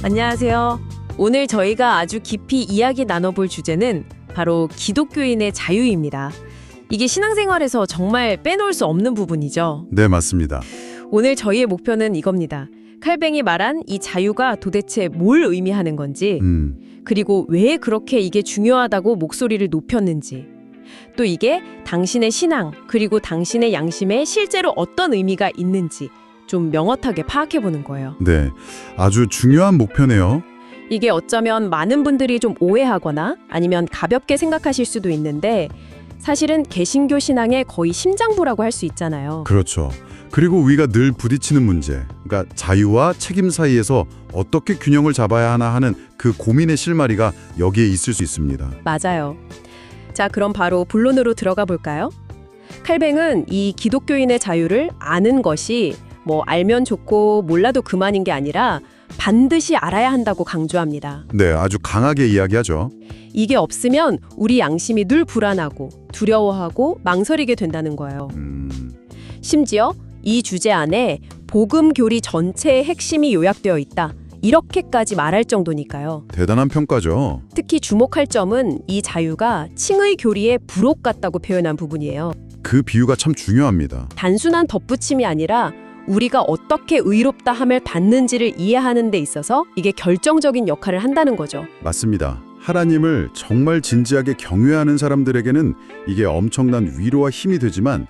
안녕하세요. 오늘 저희가 아주 깊이 이야기 나눠볼 주제는 바로 기독교인의 자유입니다. 이게 신앙생활에서 정말 빼놓을 수 없는 부분이죠. 네, 맞습니다. 오늘 저희의 목표는 이겁니다. 칼뱅이 말한 이 자유가 도대체 뭘 의미하는 건지, 그리고 왜 그렇게 이게 중요하다고 목소리를 높였는지, 또 이게 당신의 신앙, 그리고 당신의 양심에 실제로 어떤 의미가 있는지 좀 명확하게 파악해보는 거예요. 네, 아주 중요한 목표네요. 이게 어쩌면 많은 분들이 좀 오해하거나 아니면 가볍게 생각하실 수도 있는데 사실은 개신교 신앙의 거의 심장부라고 할 수 있잖아요. 그렇죠. 그리고 우리가 늘 부딪히는 문제, 그러니까 자유와 책임 사이에서 어떻게 균형을 잡아야 하나 하는 그 고민의 실마리가 여기에 있을 수 있습니다. 맞아요. 자, 그럼 바로 본론으로 들어가 볼까요? 칼뱅은 이 기독교인의 자유를 아는 것이 알면 좋고 몰라도 그만인 게 아니라 반드시 알아야 한다고 강조합니다. 네, 아주 강하게 이야기하죠. 이게 없으면 우리 양심이 늘 불안하고 두려워하고 망설이게 된다는 거예요. 심지어 이 주제 안에 복음 교리 전체의 핵심이 요약되어 있다. 이렇게까지 말할 정도니까요. 대단한 평가죠. 특히 주목할 점은 이 자유가 칭의 교리의 부록 같다고 표현한 부분이에요. 그 비유가 참 중요합니다. 단순한 덧붙임이 아니라 우리가 어떻게 의롭다 함을 받는지를 이해하는 데 있어서 이게 결정적인 역할을 한다는 거죠. 맞습니다. 하나님을 정말 진지하게 경외하는 사람들에게는 이게 엄청난 위로와 힘이 되지만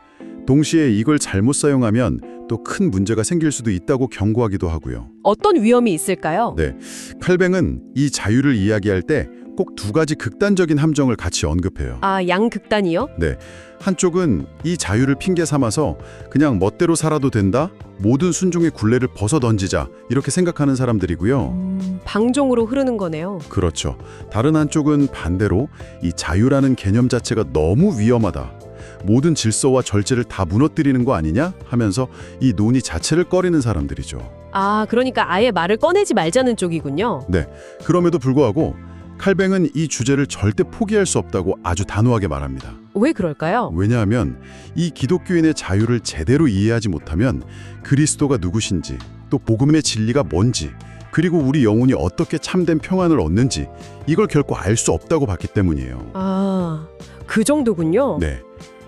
동시에 이걸 잘못 사용하면 또 큰 문제가 생길 수도 있다고 경고하기도 하고요. 어떤 위험이 있을까요? 네, 칼뱅은 이 자유를 이야기할 때 꼭 두 가지 극단적인 함정을 같이 언급해요. 아, 양극단이요? 네, 한쪽은 이 자유를 핑계 삼아서 그냥 멋대로 살아도 된다? 모든 순종의 굴레를 벗어던지자 이렇게 생각하는 사람들이고요. 방종으로 흐르는 거네요. 그렇죠. 다른 한쪽은 반대로 이 자유라는 개념 자체가 너무 위험하다. 모든 질서와 절제를 다 무너뜨리는 거 아니냐? 하면서 이 논의 자체를 꺼리는 사람들이죠. 아, 그러니까 아예 말을 꺼내지 말자는 쪽이군요. 네, 그럼에도 불구하고 칼뱅은 이 주제를 절대 포기할 수 없다고 아주 단호하게 말합니다. 왜 그럴까요? 왜냐하면 이 기독교인의 자유를 제대로 이해하지 못하면 그리스도가 누구신지, 또 복음의 진리가 뭔지, 그리고 우리 영혼이 어떻게 참된 평안을 얻는지 이걸 결코 알 수 없다고 봤기 때문이에요. 아, 그 정도군요. 네.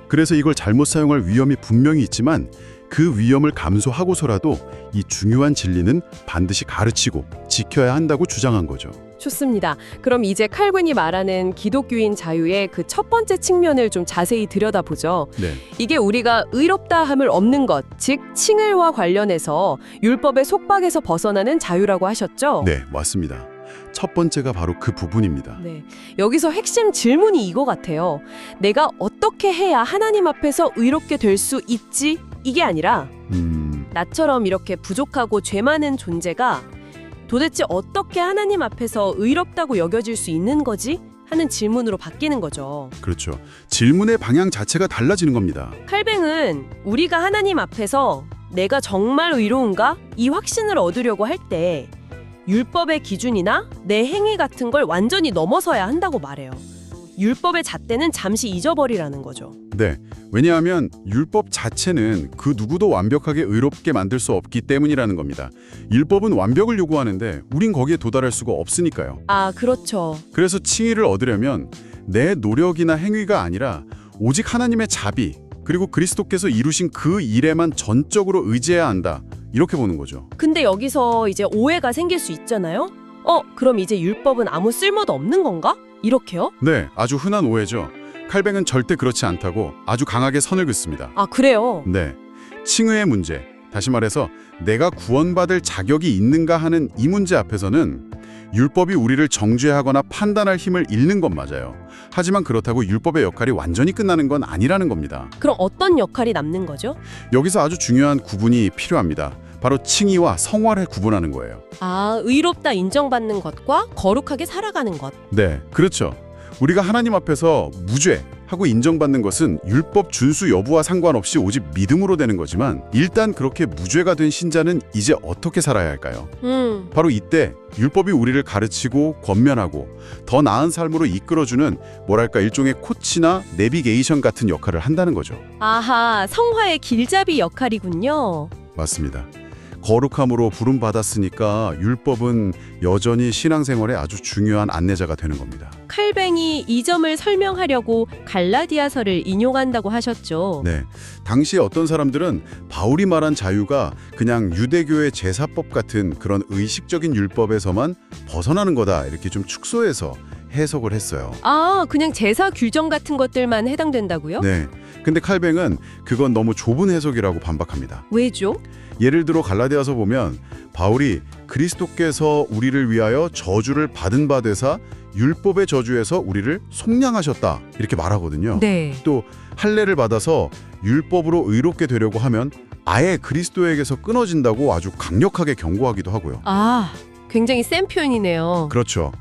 그래서 이걸 잘못 사용할 위험이 분명히 있지만 그 위험을 감수하고서라도 이 중요한 진리는 반드시 가르치고 지켜야 한다고 주장한 거죠. 좋습니다. 그럼 이제 칼뱅이 말하는 기독교인 자유의 그 첫 번째 측면을 좀 자세히 들여다보죠. 네. 이게 우리가 의롭다 함을 얻는 것, 즉 칭의와 관련해서 율법의 속박에서 벗어나는 자유라고 하셨죠? 네, 맞습니다. 첫 번째가 바로 그 부분입니다. 네. 여기서 핵심 질문이 이거 같아요. 내가 어떻게 해야 하나님 앞에서 의롭게 될 수 있지? 이게 아니라 나처럼 이렇게 부족하고 죄 많은 존재가 도대체 어떻게 하나님 앞에서 의롭다고 여겨질 수 있는 거지? 하는 질문으로 바뀌는 거죠. 그렇죠. 질문의 방향 자체가 달라지는 겁니다. 칼뱅은 우리가 하나님 앞에서 내가 정말 의로운가? 이 확신을 얻으려고 할 때 율법의 기준이나 내 행위 같은 걸 완전히 넘어서야 한다고 말해요. 율법의 잣대는 잠시 잊어버리라는 거죠. 네, 왜냐하면 율법 자체는 그 누구도 완벽하게 의롭게 만들 수 없기 때문이라는 겁니다. 율법은 완벽을 요구하는데 우린 거기에 도달할 수가 없으니까요. 아, 그렇죠. 그래서 칭의를 얻으려면 내 노력이나 행위가 아니라 오직 하나님의 자비, 그리고 그리스도께서 이루신 그 일에만 전적으로 의지해야 한다. 이렇게 보는 거죠. 근데 여기서 이제 오해가 생길 수 있잖아요. 그럼 이제 율법은 아무 쓸모도 없는 건가? 이렇게요? 네, 아주 흔한 오해죠. 칼뱅은 절대 그렇지 않다고 아주 강하게 선을 긋습니다. 아, 그래요? 네, 칭의의 문제, 다시 말해서 내가 구원받을 자격이 있는가 하는 이 문제 앞에서는 율법이 우리를 정죄하거나 판단할 힘을 잃는 건 맞아요. 하지만 그렇다고 율법의 역할이 완전히 끝나는 건 아니라는 겁니다. 그럼 어떤 역할이 남는 거죠? 여기서 아주 중요한 구분이 필요합니다. 바로 칭의와 성화를 구분하는 거예요. 아, 의롭다 인정받는 것과 거룩하게 살아가는 것. 네, 그렇죠. 우리가 하나님 앞에서 무죄 하고 인정받는 것은 율법 준수 여부와 상관없이 오직 믿음으로 되는 거지만 일단 그렇게 무죄가 된 신자는 이제 어떻게 살아야 할까요? 바로 이때 율법이 우리를 가르치고 권면하고 더 나은 삶으로 이끌어주는 뭐랄까 일종의 코치나 내비게이션 같은 역할을 한다는 거죠. 아하, 성화의 길잡이 역할이군요. 맞습니다. 거룩함으로 부름받았으니까 율법은 여전히 신앙생활에 아주 중요한 안내자가 되는 겁니다. 칼뱅이 이 점을 설명하려고 갈라디아서를 인용한다고 하셨죠. 네, 당시 어떤 사람들은 바울이 말한 자유가 그냥 유대교의 제사법 같은 그런 의식적인 율법에서만 벗어나는 거다 이렇게 좀 축소해서 해석을 했어요. 아, 그냥 제사 규정 같은 것들만 해당된다고요? 네, 근데 칼뱅은 그건 너무 좁은 해석이라고 반박합니다. 왜죠? 예를 들어 갈라디아서 보면 바울이 그리스도께서 우리를 위하여 저주를 받은 바 되사 율법의 저주에서 우리를 속량하셨다 이렇게 말하거든요. 네. 또 할례를 받아서 율법으로 의롭게 되려고 하면 아예 그리스도에게서 끊어진다고 아주 강력하게 경고하기도 하고요. 아, 굉장히 센 표현이네요. 그렇죠.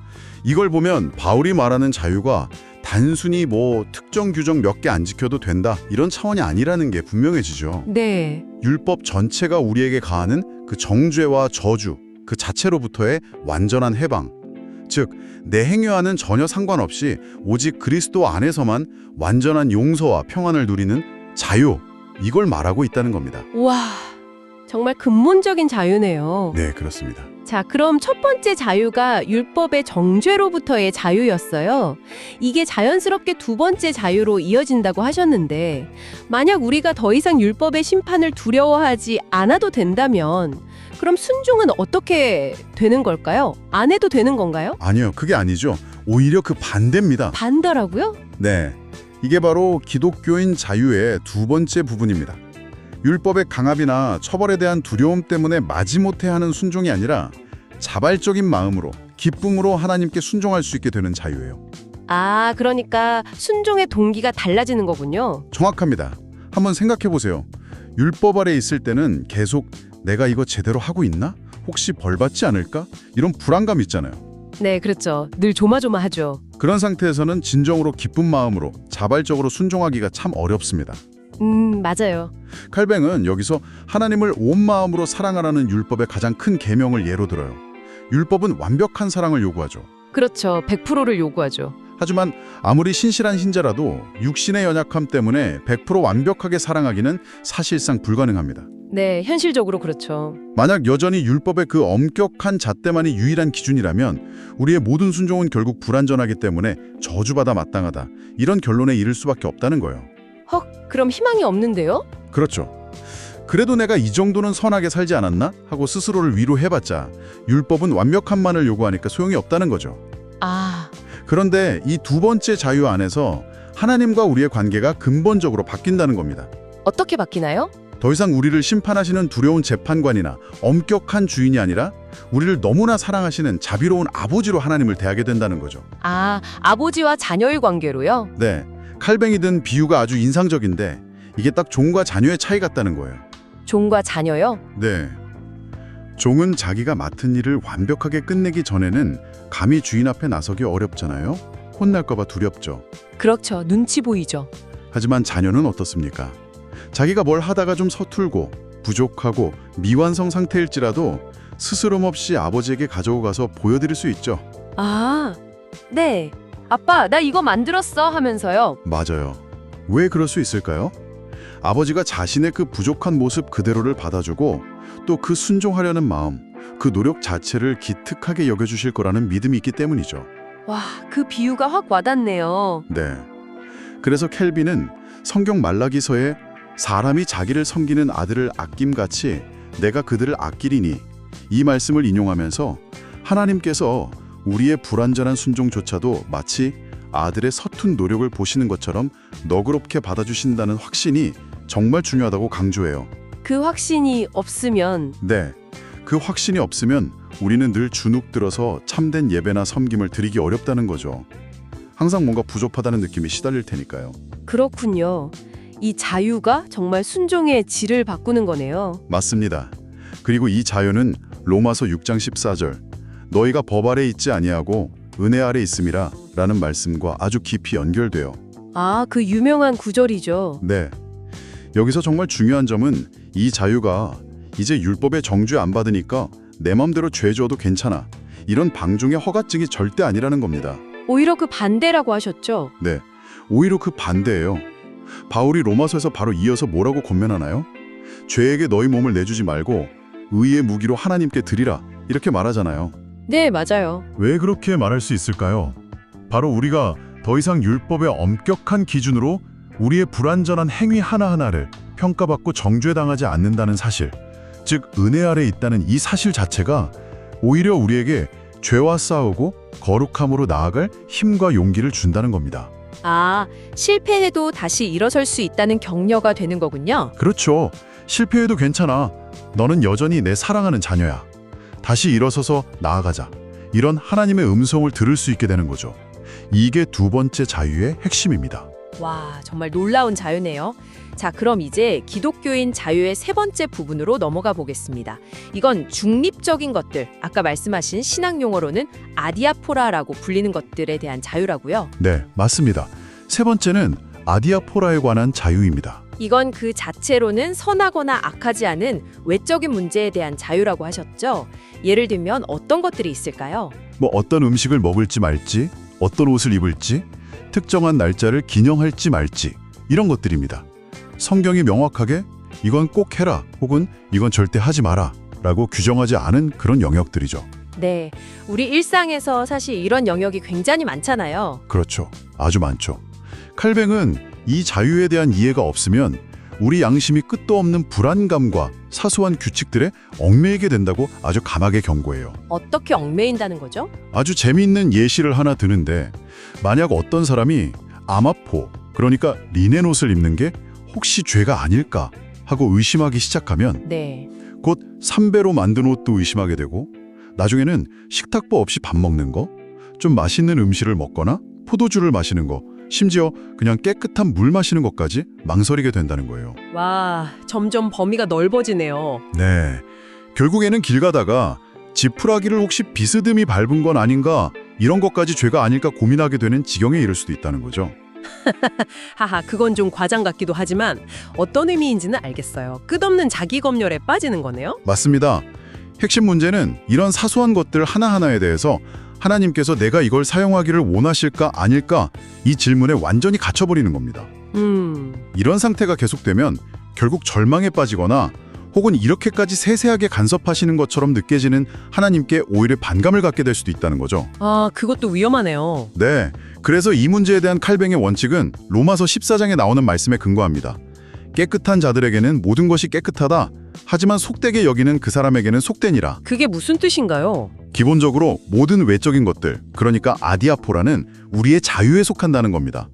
이걸 보면 바울이 말하는 자유가 단순히 뭐 특정 규정 몇 개 안 지켜도 된다 이런 차원이 아니라는 게 분명해지죠. 네. 율법 전체가 우리에게 가하는 그 정죄와 저주 그 자체로부터의 완전한 해방, 즉 내 행위와는 전혀 상관없이 오직 그리스도 안에서만 완전한 용서와 평안을 누리는 자유, 이걸 말하고 있다는 겁니다. 와, 정말 근본적인 자유네요. 네, 그렇습니다. 자, 그럼 첫 번째 자유가 율법의 정죄로부터의 자유였어요. 이게 자연스럽게 두 번째 자유로 이어진다고 하셨는데, 만약 우리가 더 이상 율법의 심판을 두려워하지 않아도 된다면 그럼 순종은 어떻게 되는 걸까요? 안 해도 되는 건가요? 아니요, 그게 아니죠. 오히려 그 반대입니다. 반대라고요? 네, 이게 바로 기독교인 자유의 두 번째 부분입니다. 율법의 강압이나 처벌에 대한 두려움 때문에 마지못해 하는 순종이 아니라 자발적인 마음으로, 기쁨으로 하나님께 순종할 수 있게 되는 자유예요. 아, 그러니까 순종의 동기가 달라지는 거군요. 정확합니다. 한번 생각해 보세요. 율법 아래 있을 때는 계속 내가 이거 제대로 하고 있나? 혹시 벌받지 않을까? 이런 불안감 있잖아요. 네, 그렇죠. 늘 조마조마하죠. 그런 상태에서는 진정으로 기쁜 마음으로 자발적으로 순종하기가 참 어렵습니다. 맞아요. 칼뱅은 여기서 하나님을 온 마음으로 사랑하라는 율법의 가장 큰 계명을 예로 들어요. 율법은 완벽한 사랑을 요구하죠. 그렇죠. 100%를 요구하죠. 하지만 아무리 신실한 신자라도 육신의 연약함 때문에 100% 완벽하게 사랑하기는 사실상 불가능합니다. 네, 현실적으로 그렇죠. 만약 여전히 율법의 그 엄격한 잣대만이 유일한 기준이라면 우리의 모든 순종은 결국 불완전하기 때문에 저주받아 마땅하다. 이런 결론에 이를 수밖에 없다는 거예요. 헉, 그럼 희망이 없는데요? 그렇죠. 그래도 내가 이 정도는 선하게 살지 않았나? 하고 스스로를 위로해봤자 율법은 완벽함만을 요구하니까 소용이 없다는 거죠. 아, 그런데 이 두 번째 자유 안에서 하나님과 우리의 관계가 근본적으로 바뀐다는 겁니다. 어떻게 바뀌나요? 더 이상 우리를 심판하시는 두려운 재판관이나 엄격한 주인이 아니라 우리를 너무나 사랑하시는 자비로운 아버지로 하나님을 대하게 된다는 거죠. 아, 아버지와 자녀의 관계로요? 네, 칼뱅이 든 비유가 아주 인상적인데 이게 딱 종과 자녀의 차이 같다는 거예요. 종과 자녀요? 네, 종은 자기가 맡은 일을 완벽하게 끝내기 전에는 감히 주인 앞에 나서기 어렵잖아요. 혼날까 봐 두렵죠. 그렇죠. 눈치 보이죠. 하지만 자녀는 어떻습니까? 자기가 뭘 하다가 좀 서툴고 부족하고 미완성 상태일지라도 스스럼 없이 아버지에게 가져고 가서 보여드릴 수 있죠. 아, 네. 아빠, 나 이거 만들었어 하면서요. 맞아요. 왜 그럴 수 있을까요? 아버지가 자신의 그 부족한 모습 그대로를 받아주고 또 그 순종하려는 마음, 그 노력 자체를 기특하게 여겨주실 거라는 믿음이 있기 때문이죠. 와, 그 비유가 확 와닿네요. 네. 그래서 켈빈은 성경 말라기서에 사람이 자기를 섬기는 아들을 아낌같이 내가 그들을 아끼리니 이 말씀을 인용하면서 하나님께서 우리의 불완전한 순종조차도 마치 아들의 서툰 노력을 보시는 것처럼 너그럽게 받아주신다는 확신이 정말 중요하다고 강조해요. 그 확신이 없으면 네, 그 확신이 없으면 우리는 늘 주눅들어서 참된 예배나 섬김을 드리기 어렵다는 거죠. 항상 뭔가 부족하다는 느낌이 시달릴 테니까요. 그렇군요. 이 자유가 정말 순종의 질을 바꾸는 거네요. 맞습니다. 그리고 이 자유는 로마서 6장 14절 너희가 법 아래 있지 아니하고 은혜 아래 있음이라 라는 말씀과 아주 깊이 연결돼요. 아, 그 유명한 구절이죠. 네. 여기서 정말 중요한 점은 이 자유가 이제 율법의 정죄 안 받으니까 내 맘대로 죄 줘도 괜찮아. 이런 방종의 허가증이 절대 아니라는 겁니다. 오히려 그 반대라고 하셨죠? 네. 오히려 그 반대예요. 바울이 로마서에서 바로 이어서 뭐라고 권면하나요? 죄에게 너희 몸을 내주지 말고 의의 무기로 하나님께 드리라 이렇게 말하잖아요. 네, 맞아요. 왜 그렇게 말할 수 있을까요? 바로 우리가 더 이상 율법의 엄격한 기준으로 우리의 불완전한 행위 하나하나를 평가받고 정죄당하지 않는다는 사실, 즉 은혜 아래 있다는 이 사실 자체가 오히려 우리에게 죄와 싸우고 거룩함으로 나아갈 힘과 용기를 준다는 겁니다. 아, 실패해도 다시 일어설 수 있다는 격려가 되는 거군요. 그렇죠. 실패해도 괜찮아. 너는 여전히 내 사랑하는 자녀야. 다시 일어서서 나아가자. 이런 하나님의 음성을 들을 수 있게 되는 거죠. 이게 두 번째 자유의 핵심입니다. 와, 정말 놀라운 자유네요. 자, 그럼 이제 기독교인 자유의 세 번째 부분으로 넘어가 보겠습니다. 이건 중립적인 것들, 아까 말씀하신 신학 용어로는 아디아포라라고 불리는 것들에 대한 자유라고요. 네, 맞습니다. 세 번째는 아디아포라에 관한 자유입니다. 이건 그 자체로는 선하거나 악하지 않은 외적인 문제에 대한 자유라고 하셨죠? 예를 들면 어떤 것들이 있을까요? 뭐 어떤 음식을 먹을지 말지, 어떤 옷을 입을지, 특정한 날짜를 기념할지 말지 이런 것들입니다. 성경이 명확하게 이건 꼭 해라 혹은 이건 절대 하지 마라 라고 규정하지 않은 그런 영역들이죠. 네, 우리 일상에서 사실 이런 영역이 굉장히 많잖아요. 그렇죠. 아주 많죠. 칼뱅은 이 자유에 대한 이해가 없으면 우리 양심이 끝도 없는 불안감과 사소한 규칙들에 얽매이게 된다고 아주 강하게 경고해요. 어떻게 얽매인다는 거죠? 아주 재미있는 예시를 하나 드는데 만약 어떤 사람이 아마포, 그러니까 리넨 옷을 입는 게 혹시 죄가 아닐까 하고 의심하기 시작하면 네. 곧 삼배로 만든 옷도 의심하게 되고 나중에는 식탁보 없이 밥 먹는 거, 좀 맛있는 음식을 먹거나 포도주를 마시는 거, 심지어 그냥 깨끗한 물 마시는 것까지 망설이게 된다는 거예요. 와, 점점 범위가 넓어지네요. 네, 결국에는 길 가다가 지푸라기를 혹시 비스듬히 밟은 건 아닌가 이런 것까지 죄가 아닐까 고민하게 되는 지경에 이를 수도 있다는 거죠. 하하, 그건 좀 과장 같기도 하지만 어떤 의미인지는 알겠어요. 끝없는 자기 검열에 빠지는 거네요. 맞습니다. 핵심 문제는 이런 사소한 것들 하나하나에 대해서 하나님께서 내가 이걸 사용하기를 원하실까 아닐까 이 질문에 완전히 갇혀버리는 겁니다. 이런 상태가 계속되면 결국 절망에 빠지거나 혹은 이렇게까지 세세하게 간섭하시는 것처럼 느껴지는 하나님께 오히려 반감을 갖게 될 수도 있다는 거죠. 아, 그것도 위험하네요. 네, 그래서 이 문제에 대한 칼뱅의 원칙은 로마서 14장에 나오는 말씀에 근거합니다. 깨끗한 자들에게는 모든 것이 깨끗하다. 하지만 속되게 여기는 그 사람에게는 속되니라. 그게 무슨 뜻인가요? 기본적으로 모든 외적인 것들, 그러니까 아디아포라는 우리의 자유에 속한다는 겁니다.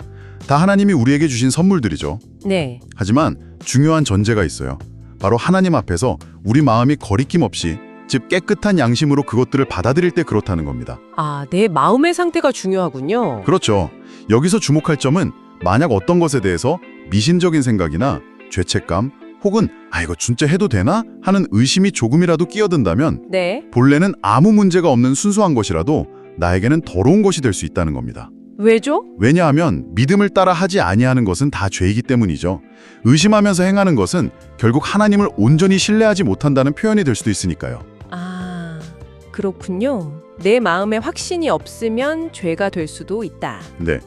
다 하나님이 우리에게 주신 선물들이죠. 네. 하지만 중요한 전제가 있어요. 바로 하나님 앞에서 우리 마음이 거리낌 없이, 즉 깨끗한 양심으로 그것들을 받아들일 때 그렇다는 겁니다. 아, 내 마음의 상태가 중요하군요. 그렇죠. 여기서 주목할 점은 만약 어떤 것에 대해서 미신적인 생각이나 죄책감 혹은 이거 진짜 해도 되나? 하는 의심이 조금이라도 끼어든다면 네. 본래는 아무 문제가 없는 순수한 것이라도 나에게는 더러운 것이 될 수 있다는 겁니다. 왜죠? 왜냐하면 믿음을 따라 하지 아니하는 것은 다 죄이기 때문이죠. 의심하면서 행하는 것은 결국 하나님을 온전히 신뢰하지 못한다는 표현이 될 수도 있으니까요. 아, 그렇군요. 내 마음에 확신이 없으면 죄가 될 수도 있다. 네.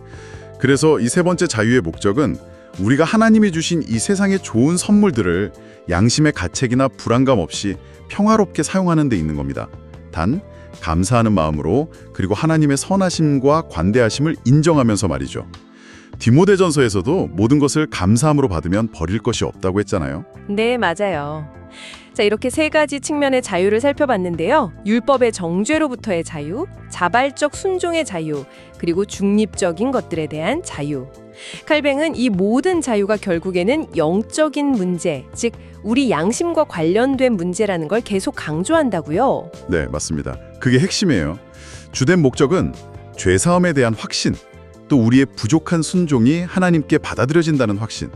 그래서 이 세 번째 자유의 목적은 우리가 하나님이 주신 이 세상의 좋은 선물들을 양심의 가책이나 불안감 없이 평화롭게 사용하는 데 있는 겁니다. 단 감사하는 마음으로, 그리고 하나님의 선하심과 관대하심을 인정하면서 말이죠. 디모데전서에서도 모든 것을 감사함으로 받으면 버릴 것이 없다고 했잖아요. 네, 맞아요. 자, 이렇게 세 가지 측면의 자유를 살펴봤는데요. 율법의 정죄로부터의 자유, 자발적 순종의 자유, 그리고 중립적인 것들에 대한 자유. 칼뱅은 이 모든 자유가 결국에는 영적인 문제, 즉 우리 양심과 관련된 문제라는 걸 계속 강조한다고요. 네, 맞습니다. 그게 핵심이에요. 주된 목적은 죄사함에 대한 확신, 또 우리의 부족한 순종이 하나님께 받아들여진다는 확신,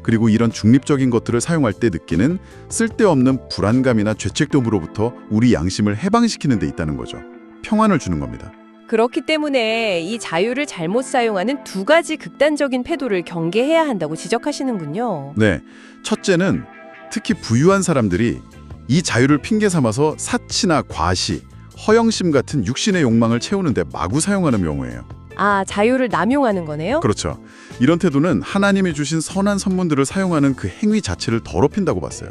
그리고 이런 중립적인 것들을 사용할 때 느끼는 쓸데없는 불안감이나 죄책감으로부터 우리 양심을 해방시키는 데 있다는 거죠. 평안을 주는 겁니다. 그렇기 때문에 이 자유를 잘못 사용하는 두 가지 극단적인 태도를 경계해야 한다고 지적하시는군요. 네, 첫째는 특히 부유한 사람들이 이 자유를 핑계 삼아서 사치나 과시, 허영심 같은 육신의 욕망을 채우는데 마구 사용하는 경우예요. 아, 자유를 남용하는 거네요? 그렇죠. 이런 태도는 하나님이 주신 선한 선물들을 사용하는 그 행위 자체를 더럽힌다고 봤어요.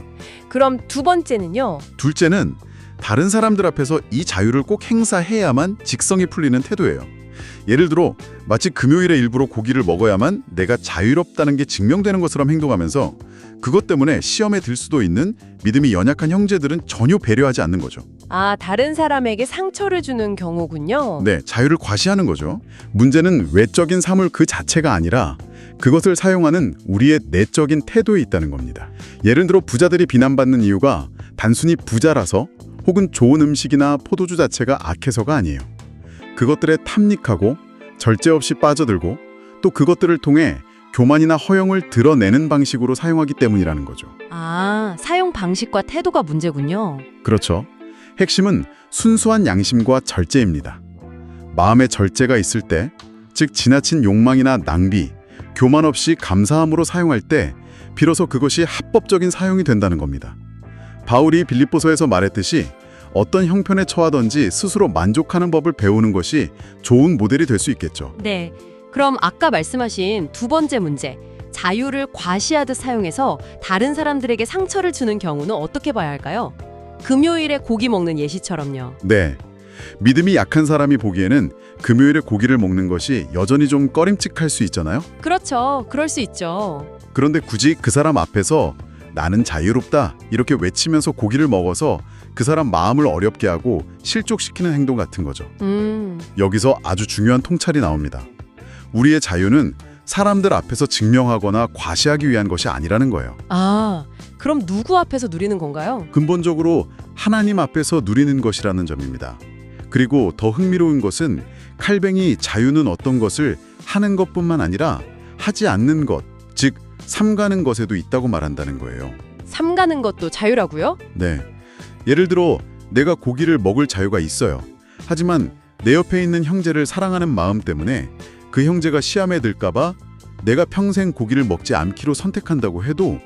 그럼 두 번째는요? 둘째는 다른 사람들 앞에서 이 자유를 꼭 행사해야만 직성이 풀리는 태도예요. 예를 들어 마치 금요일에 일부러 고기를 먹어야만 내가 자유롭다는 게 증명되는 것처럼 행동하면서 그것 때문에 시험에 들 수도 있는 믿음이 연약한 형제들은 전혀 배려하지 않는 거죠. 아, 다른 사람에게 상처를 주는 경우군요. 네, 자유를 과시하는 거죠. 문제는 외적인 사물 그 자체가 아니라 그것을 사용하는 우리의 내적인 태도에 있다는 겁니다. 예를 들어 부자들이 비난받는 이유가 단순히 부자라서 혹은 좋은 음식이나 포도주 자체가 악해서가 아니에요. 그것들에 탐닉하고 절제 없이 빠져들고 또 그것들을 통해 교만이나 허영을 드러내는 방식으로 사용하기 때문이라는 거죠. 아, 사용 방식과 태도가 문제군요. 그렇죠. 핵심은 순수한 양심과 절제입니다. 마음에 절제가 있을 때, 즉 지나친 욕망이나 낭비, 교만 없이 감사함으로 사용할 때 비로소 그것이 합법적인 사용이 된다는 겁니다. 바울이 빌립보서에서 말했듯이 어떤 형편에 처하든지 스스로 만족하는 법을 배우는 것이 좋은 모델이 될 수 있겠죠. 네. 그럼 아까 말씀하신 두 번째 문제, 자유를 과시하듯 사용해서 다른 사람들에게 상처를 주는 경우는 어떻게 봐야 할까요? 금요일에 고기 먹는 예시처럼요. 네. 믿음이 약한 사람이 보기에는 금요일에 고기를 먹는 것이 여전히 좀 꺼림칙할 수 있잖아요. 그렇죠. 그럴 수 있죠. 그런데 굳이 그 사람 앞에서 나는 자유롭다 이렇게 외치면서 고기를 먹어서 그 사람 마음을 어렵게 하고 실족시키는 행동 같은 거죠. 여기서 아주 중요한 통찰이 나옵니다. 우리의 자유는 사람들 앞에서 증명하거나 과시하기 위한 것이 아니라는 거예요. 아, 그럼 누구 앞에서 누리는 건가요? 근본적으로 하나님 앞에서 누리는 것이라는 점입니다. 그리고 더 흥미로운 것은 칼뱅이 자유는 어떤 것을 하는 것뿐만 아니라 하지 않는 것, 즉 삼가는 것에도 있다고 말한다는 거예요. 삼가는 것도 자유라고요? 네. 예를 들어 내가 고기를 먹을 자유가 있어요. 하지만 내 옆에 있는 형제를 사랑하는 마음 때문에 그 형제가 시험에 들까 봐 내가 평생 고기를 먹지 않기로 선택한다고 해도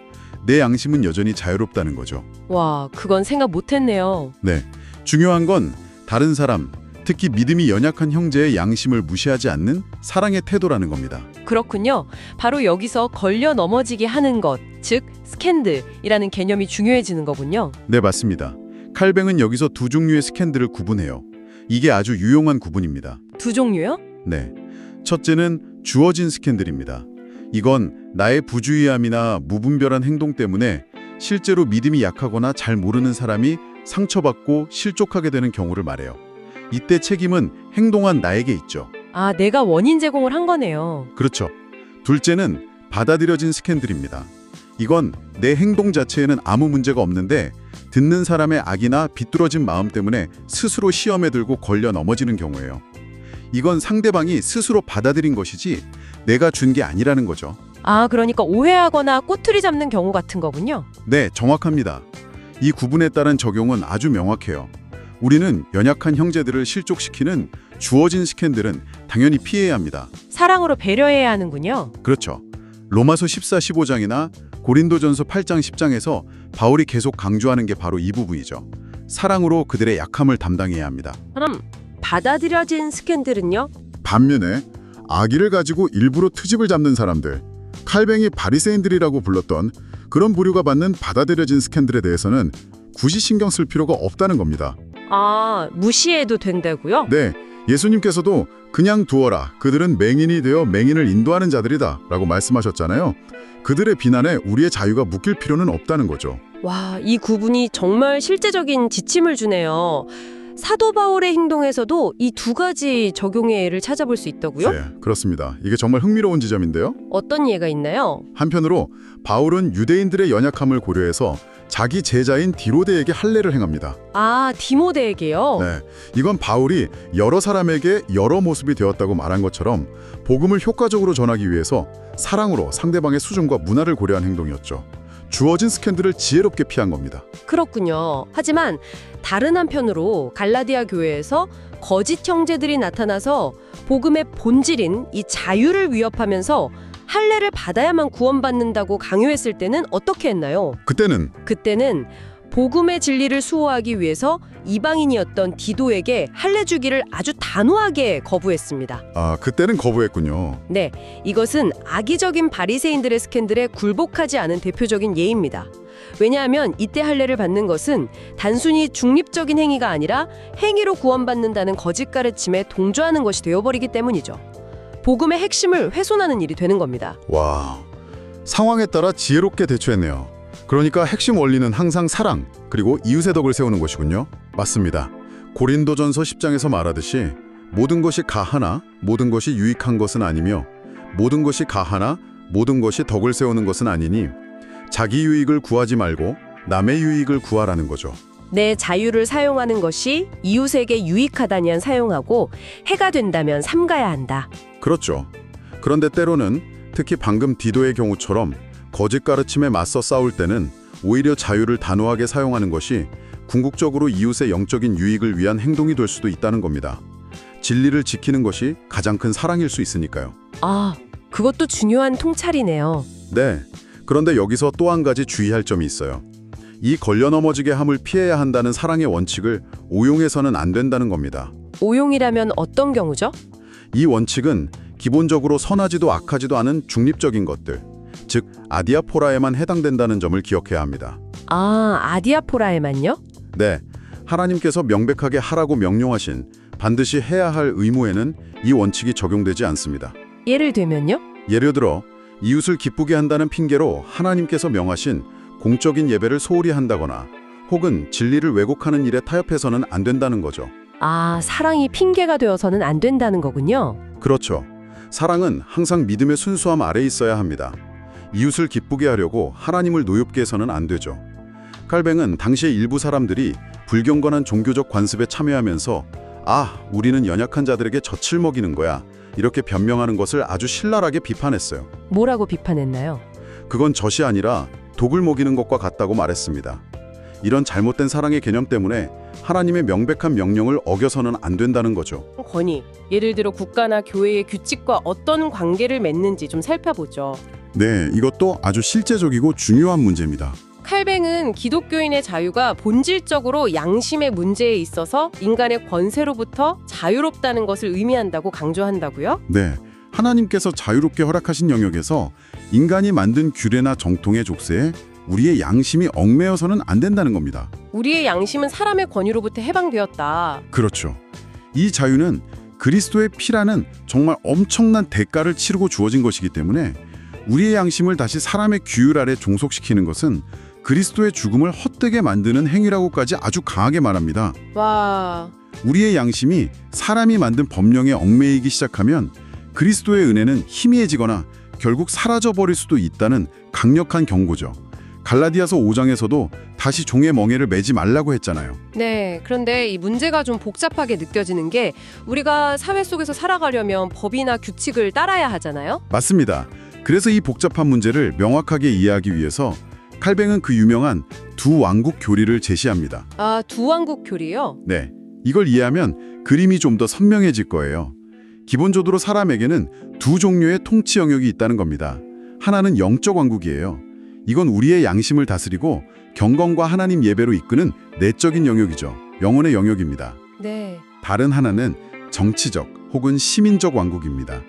내 양심은 여전히 자유롭다는 거죠. 와, 그건 생각 못했네요. 네. 중요한 건 다른 사람, 특히 믿음이 연약한 형제의 양심을 무시하지 않는 사랑의 태도라는 겁니다. 그렇군요. 바로 여기서 걸려 넘어지게 하는 것, 즉 스캔들이라는 개념이 중요해지는 거군요. 네, 맞습니다. 칼뱅은 여기서 두 종류의 스캔들을 구분해요. 이게 아주 유용한 구분입니다. 두 종류요? 네. 첫째는 주어진 스캔들입니다. 이건 나의 부주의함이나 무분별한 행동 때문에 실제로 믿음이 약하거나 잘 모르는 사람이 상처받고 실족하게 되는 경우를 말해요. 이때 책임은 행동한 나에게 있죠. 아, 내가 원인 제공을 한 거네요. 그렇죠. 둘째는 받아들여진 스캔들입니다. 이건 내 행동 자체에는 아무 문제가 없는데 듣는 사람의 악이나 비뚤어진 마음 때문에 스스로 시험에 들고 걸려 넘어지는 경우예요. 이건 상대방이 스스로 받아들인 것이지 내가 준 게 아니라는 거죠. 아, 그러니까 오해하거나 꼬투리 잡는 경우 같은 거군요. 네, 정확합니다. 이 구분에 따른 적용은 아주 명확해요. 우리는 연약한 형제들을 실족시키는 주어진 스캔들은 당연히 피해야 합니다. 사랑으로 배려해야 하는군요. 그렇죠. 로마서 14, 15장이나 고린도전서 8장, 10장에서 바울이 계속 강조하는 게 바로 이 부분이죠. 사랑으로 그들의 약함을 담당해야 합니다. 그럼 받아들여진 스캔들은요? 반면에 악의를 가지고 일부러 트집을 잡는 사람들, 칼뱅이 바리새인들이라고 불렀던 그런 부류가 받는 받아들여진 스캔들에 대해서는 굳이 신경 쓸 필요가 없다는 겁니다. 아, 무시해도 된다고요? 네, 예수님께서도 그냥 두어라. 그들은 맹인이 되어 맹인을 인도하는 자들이다 라고 말씀하셨잖아요. 그들의 비난에 우리의 자유가 묶일 필요는 없다는 거죠. 와, 이 구분이 정말 실제적인 지침을 주네요. 사도 바울의 행동에서도 이 두 가지 적용의 예를 찾아볼 수 있다고요? 네, 그렇습니다. 이게 정말 흥미로운 지점인데요. 어떤 예가 있나요? 한편으로 바울은 유대인들의 연약함을 고려해서 자기 제자인 디로데에게 할례를 행합니다. 아, 디모데에게요? 네, 이건 바울이 여러 사람에게 여러 모습이 되었다고 말한 것처럼 복음을 효과적으로 전하기 위해서 사랑으로 상대방의 수준과 문화를 고려한 행동이었죠. 주어진 스캔들을 지혜롭게 피한 겁니다. 그렇군요. 하지만 다른 한편으로 갈라디아 교회에서 거짓 형제들이 나타나서 복음의 본질인 이 자유를 위협하면서 할례를 받아야만 구원받는다고 강요했을 때는 어떻게 했나요? 그때는 그때는 복음의 진리를 수호하기 위해서 이방인이었던 디도에게 할례 주기를 아주 단호하게 거부했습니다. 아, 그때는 거부했군요. 네, 이것은 악의적인 바리새인들의 스캔들에 굴복하지 않은 대표적인 예입니다. 왜냐하면 이때 할례를 받는 것은 단순히 중립적인 행위가 아니라 행위로 구원받는다는 거짓 가르침에 동조하는 것이 되어버리기 때문이죠. 복음의 핵심을 훼손하는 일이 되는 겁니다. 와, 상황에 따라 지혜롭게 대처했네요. 그러니까 핵심 원리는 항상 사랑, 그리고 이웃의 덕을 세우는 것이군요. 맞습니다. 고린도전서 10장에서 말하듯이 모든 것이 가하나 모든 것이 유익한 것은 아니며 모든 것이 가하나 모든 것이 덕을 세우는 것은 아니니 자기 유익을 구하지 말고 남의 유익을 구하라는 거죠. 내 자유를 사용하는 것이 이웃에게 유익하다면 사용하고 해가 된다면 삼가야 한다. 그렇죠. 그런데 때로는 특히 방금 디도의 경우처럼 거짓 가르침에 맞서 싸울 때는 오히려 자유를 단호하게 사용하는 것이 궁극적으로 이웃의 영적인 유익을 위한 행동이 될 수도 있다는 겁니다. 진리를 지키는 것이 가장 큰 사랑일 수 있으니까요. 아, 그것도 중요한 통찰이네요. 네. 그런데 여기서 또 한 가지 주의할 점이 있어요. 이 걸려 넘어지게 함을 피해야 한다는 사랑의 원칙을 오용해서는 안 된다는 겁니다. 오용이라면 어떤 경우죠? 이 원칙은 기본적으로 선하지도 악하지도 않은 중립적인 것들, 즉 아디아포라에만 해당된다는 점을 기억해야 합니다. 아, 아디아포라에만요? 네, 하나님께서 명백하게 하라고 명령하신 반드시 해야 할 의무에는 이 원칙이 적용되지 않습니다. 예를 들면요? 예를 들어 이웃을 기쁘게 한다는 핑계로 하나님께서 명하신 공적인 예배를 소홀히 한다거나 혹은 진리를 왜곡하는 일에 타협해서는 안 된다는 거죠. 아, 사랑이 핑계가 되어서는 안 된다는 거군요. 그렇죠. 사랑은 항상 믿음의 순수함 아래에 있어야 합니다. 이웃을 기쁘게 하려고 하나님을 노엽게 해서는 안 되죠. 칼뱅은 당시의 일부 사람들이 불경건한 종교적 관습에 참여하면서 아, 우리는 연약한 자들에게 젖을 먹이는 거야 이렇게 변명하는 것을 아주 신랄하게 비판했어요. 뭐라고 비판했나요? 그건 젖이 아니라 독을 먹이는 것과 같다고 말했습니다. 이런 잘못된 사랑의 개념 때문에 하나님의 명백한 명령을 어겨서는 안 된다는 거죠. 권위, 예를 들어 국가나 교회의 규칙과 어떤 관계를 맺는지 좀 살펴보죠. 네, 이것도 아주 실제적이고 중요한 문제입니다. 칼뱅은 기독교인의 자유가 본질적으로 양심의 문제에 있어서 인간의 권세로부터 자유롭다는 것을 의미한다고 강조한다고요? 네, 하나님께서 자유롭게 허락하신 영역에서 인간이 만든 규례나 정통의 족쇄에 우리의 양심이 얽매여서는 안 된다는 겁니다. 우리의 양심은 사람의 권위로부터 해방되었다. 그렇죠. 이 자유는 그리스도의 피라는 정말 엄청난 대가를 치르고 주어진 것이기 때문에 우리의 양심을 다시 사람의 규율 아래 종속시키는 것은 그리스도의 죽음을 헛되게 만드는 행위라고까지 아주 강하게 말합니다. 와, 우리의 양심이 사람이 만든 법령에 얽매이기 시작하면 그리스도의 은혜는 희미해지거나 결국 사라져버릴 수도 있다는 강력한 경고죠. 갈라디아서 5장에서도 다시 종의 멍에를 매지 말라고 했잖아요. 네, 그런데 이 문제가 좀 복잡하게 느껴지는 게 우리가 사회 속에서 살아가려면 법이나 규칙을 따라야 하잖아요. 맞습니다. 그래서 이 복잡한 문제를 명확하게 이해하기 위해서 칼뱅은 그 유명한 두 왕국 교리를 제시합니다. 아, 두 왕국 교리요? 네, 이걸 이해하면 그림이 좀 더 선명해질 거예요. 기본적으로 사람에게는 두 종류의 통치 영역이 있다는 겁니다. 하나는 영적 왕국이에요. 이건 우리의 양심을 다스리고 경건과 하나님 예배로 이끄는 내적인 영역이죠. 영혼의 영역입니다. 네. 다른 하나는 정치적 혹은 시민적 왕국입니다.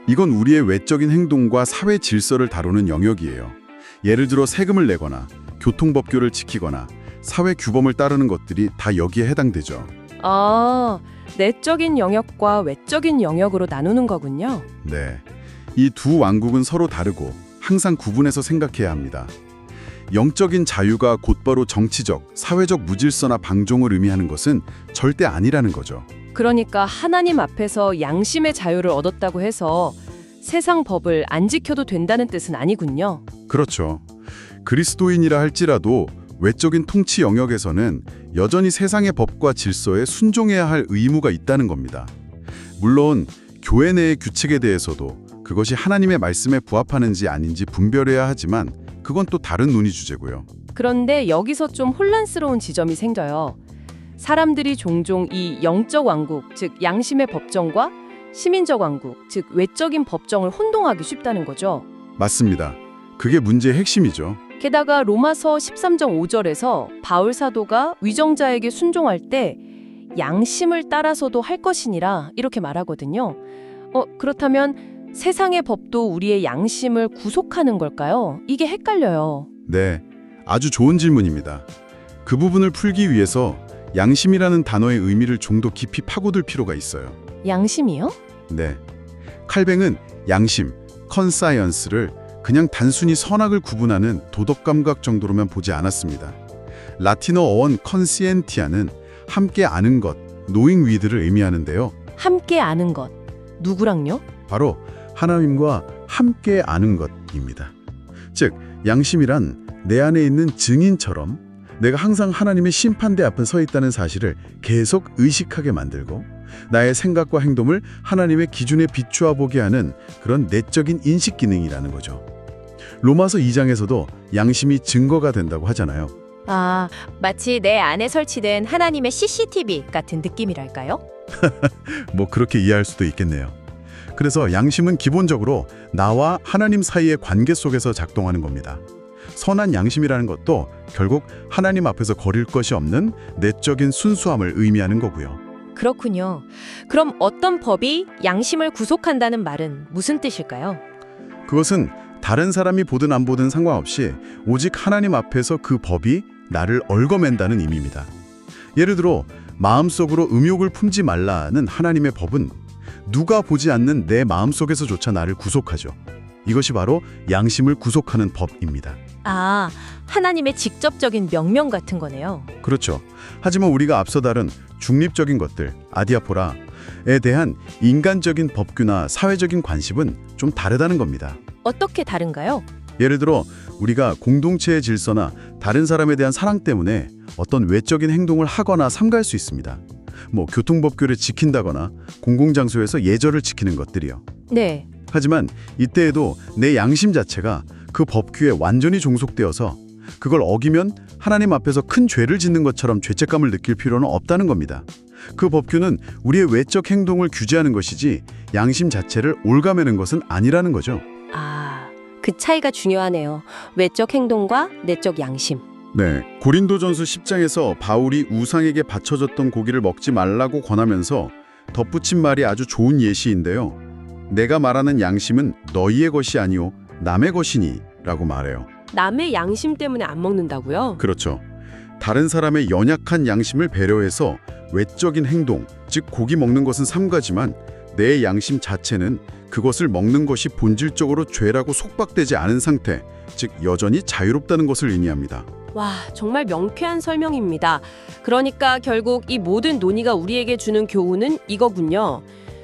이건 우리의 외적인 행동과 사회 질서를 다루는 영역이에요. 예를 들어 세금을 내거나 교통법규를 지키거나 사회 규범을 따르는 것들이 다 여기에 해당되죠. 아, 내적인 영역과 외적인 영역으로 나누는 거군요. 네, 이 두 왕국은 서로 다르고 항상 구분해서 생각해야 합니다. 영적인 자유가 곧바로 정치적, 사회적 무질서나 방종을 의미하는 것은 절대 아니라는 거죠. 그러니까 하나님 앞에서 양심의 자유를 얻었다고 해서 세상 법을 안 지켜도 된다는 뜻은 아니군요. 그렇죠. 그리스도인이라 할지라도 외적인 통치 영역에서는 여전히 세상의 법과 질서에 순종해야 할 의무가 있다는 겁니다. 물론 교회 내의 규칙에 대해서도 그것이 하나님의 말씀에 부합하는지 아닌지 분별해야 하지만 그건 또 다른 논의 주제고요. 그런데 여기서 좀 혼란스러운 지점이 생겨요. 사람들이 종종 이 영적 왕국, 즉 양심의 법정과 시민적 왕국, 즉 외적인 법정을 혼동하기 쉽다는 거죠. 맞습니다. 그게 문제의 핵심이죠. 게다가 로마서 13장 5절에서 바울 사도가 위정자에게 순종할 때 양심을 따라서도 할 것이니라 이렇게 말하거든요. 그렇다면 세상의 법도 우리의 양심을 구속하는 걸까요? 이게 헷갈려요. 네, 아주 좋은 질문입니다. 그 부분을 풀기 위해서 양심이라는 단어의 의미를 좀 더 깊이 파고들 필요가 있어요. 양심이요? 네, 칼뱅은 양심, 컨사이언스를 그냥 단순히 선악을 구분하는 도덕 감각 정도로만 보지 않았습니다. 라틴어 어원 컨시엔티아는 함께 아는 것, knowing with를 의미하는데요. 함께 아는 것. 누구랑요? 바로 하나님과 함께 아는 것입니다. 즉, 양심이란 내 안에 있는 증인처럼 내가 항상 하나님의 심판대 앞에 서 있다는 사실을 계속 의식하게 만들고 나의 생각과 행동을 하나님의 기준에 비추어 보게 하는 그런 내적인 인식 기능이라는 거죠. 로마서 2장에서도 양심이 증거가 된다고 하잖아요. 아, 마치 내 안에 설치된 하나님의 CCTV 같은 느낌이랄까요? 뭐 그렇게 이해할 수도 있겠네요. 그래서 양심은 기본적으로 나와 하나님 사이의 관계 속에서 작동하는 겁니다. 선한 양심이라는 것도 결국 하나님 앞에서 거릴 것이 없는 내적인 순수함을 의미하는 거고요. 그렇군요. 그럼 어떤 법이 양심을 구속한다는 말은 무슨 뜻일까요? 그것은 다른 사람이 보든 안 보든 상관없이 오직 하나님 앞에서 그 법이 나를 얽어맨다는 의미입니다. 예를 들어 마음속으로 음욕을 품지 말라는 하나님의 법은 누가 보지 않는 내 마음속에서조차 나를 구속하죠. 이것이 바로 양심을 구속하는 법입니다. 아, 하나님의 직접적인 명령 같은 거네요. 그렇죠. 하지만 우리가 앞서 다룬 중립적인 것들, 아디아포라에 대한 인간적인 법규나 사회적인 관습은 좀 다르다는 겁니다. 어떻게 다른가요? 예를 들어 우리가 공동체의 질서나 다른 사람에 대한 사랑 때문에 어떤 외적인 행동을 하거나 삼가할 수 있습니다. 뭐 교통법규를 지킨다거나 공공장소에서 예절을 지키는 것들이요. 네. 하지만 이때에도 내 양심 자체가 그 법규에 완전히 종속되어서 그걸 어기면 하나님 앞에서 큰 죄를 짓는 것처럼 죄책감을 느낄 필요는 없다는 겁니다. 그 법규는 우리의 외적 행동을 규제하는 것이지 양심 자체를 옭아매는 것은 아니라는 거죠. 아, 그 차이가 중요하네요. 외적 행동과 내적 양심. 네, 고린도전서 10장에서 바울이 우상에게 바쳐졌던 고기를 먹지 말라고 권하면서 덧붙인 말이 아주 좋은 예시인데요. 내가 말하는 양심은 너희의 것이 아니오 남의 것이니 라고 말해요. 남의 양심 때문에 안 먹는다고요? 그렇죠. 다른 사람의 연약한 양심을 배려해서 외적인 행동, 즉 고기 먹는 것은 삼가지만 내 양심 자체는 그것을 먹는 것이 본질적으로 죄라고 속박되지 않은 상태, 즉 여전히 자유롭다는 것을 의미합니다. 와, 정말 명쾌한 설명입니다. 그러니까 결국 이 모든 논의가 우리에게 주는 교훈은 이거군요.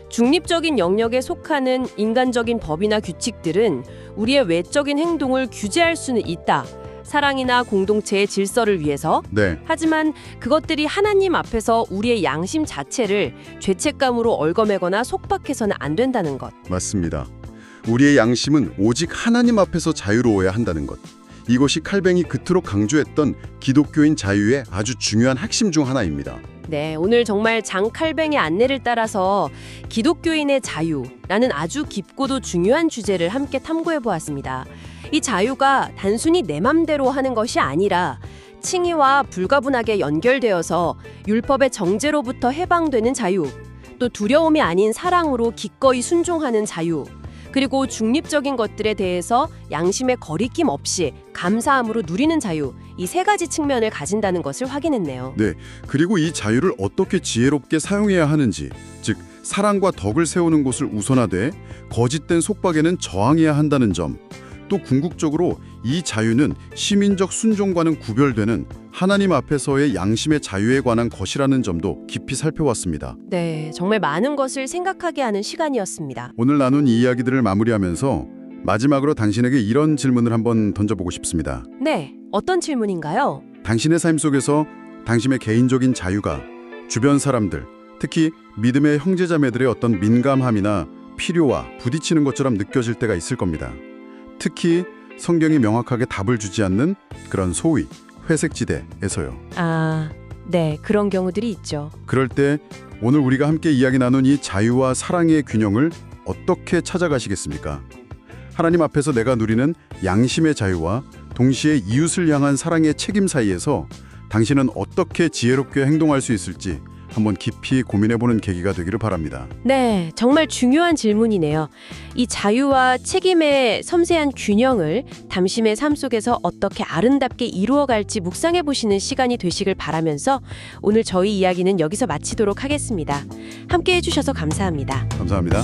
중립적인 영역에 속하는 인간적인 법이나 규칙들은 우리의 외적인 행동을 규제할 수는 있다. 사랑이나 공동체의 질서를 위해서. 네, 하지만 그것들이 하나님 앞에서 우리의 양심 자체를 죄책감으로 얽어매거나 속박해서는 안 된다는 것. 맞습니다. 우리의 양심은 오직 하나님 앞에서 자유로워야 한다는 것. 이것이 칼뱅이 그토록 강조했던 기독교인 자유의 아주 중요한 핵심 중 하나입니다. 네, 오늘 정말 장칼뱅의 안내를 따라서 기독교인의 자유라는 아주 깊고도 중요한 주제를 함께 탐구해 보았습니다. 이 자유가 단순히 내 맘대로 하는 것이 아니라 칭의와 불가분하게 연결되어서 율법의 정죄로부터 해방되는 자유, 또 두려움이 아닌 사랑으로 기꺼이 순종하는 자유, 그리고 중립적인 것들에 대해서 양심의 거리낌 없이 감사함으로 누리는 자유, 이 세 가지 측면을 가진다는 것을 확인했네요. 네, 그리고 이 자유를 어떻게 지혜롭게 사용해야 하는지, 즉 사랑과 덕을 세우는 것을 우선하되 거짓된 속박에는 저항해야 한다는 점, 또 궁극적으로 이 자유는 시민적 순종과는 구별되는 하나님 앞에서의 양심의 자유에 관한 것이라는 점도 깊이 살펴봤습니다. 네, 정말 많은 것을 생각하게 하는 시간이었습니다. 오늘 나눈 이 이야기들을 마무리하면서 마지막으로 당신에게 이런 질문을 한번 던져보고 싶습니다. 네, 어떤 질문인가요? 당신의 삶 속에서 당신의 개인적인 자유가 주변 사람들, 특히 믿음의 형제자매들의 어떤 민감함이나 필요와 부딪히는 것처럼 느껴질 때가 있을 겁니다. 특히 성경이 명확하게 답을 주지 않는 그런 소위 회색지대에서요. 아, 네, 그런 경우들이 있죠. 그럴 때 오늘 우리가 함께 이야기 나눈 이 자유와 사랑의 균형을 어떻게 찾아가시겠습니까? 하나님 앞에서 내가 누리는 양심의 자유와 동시에 이웃을 향한 사랑의 책임 사이에서 당신은 어떻게 지혜롭게 행동할 수 있을지 한번 깊이 고민해보는 계기가 되기를 바랍니다. 네, 정말 중요한 질문이네요. 이 자유와 책임의 섬세한 균형을 담심의 삶 속에서 어떻게 아름답게 이루어갈지 묵상해보시는 시간이 되시길 바라면서 오늘 저희 이야기는 여기서 마치도록 하겠습니다. 함께 해주셔서 감사합니다. 감사합니다.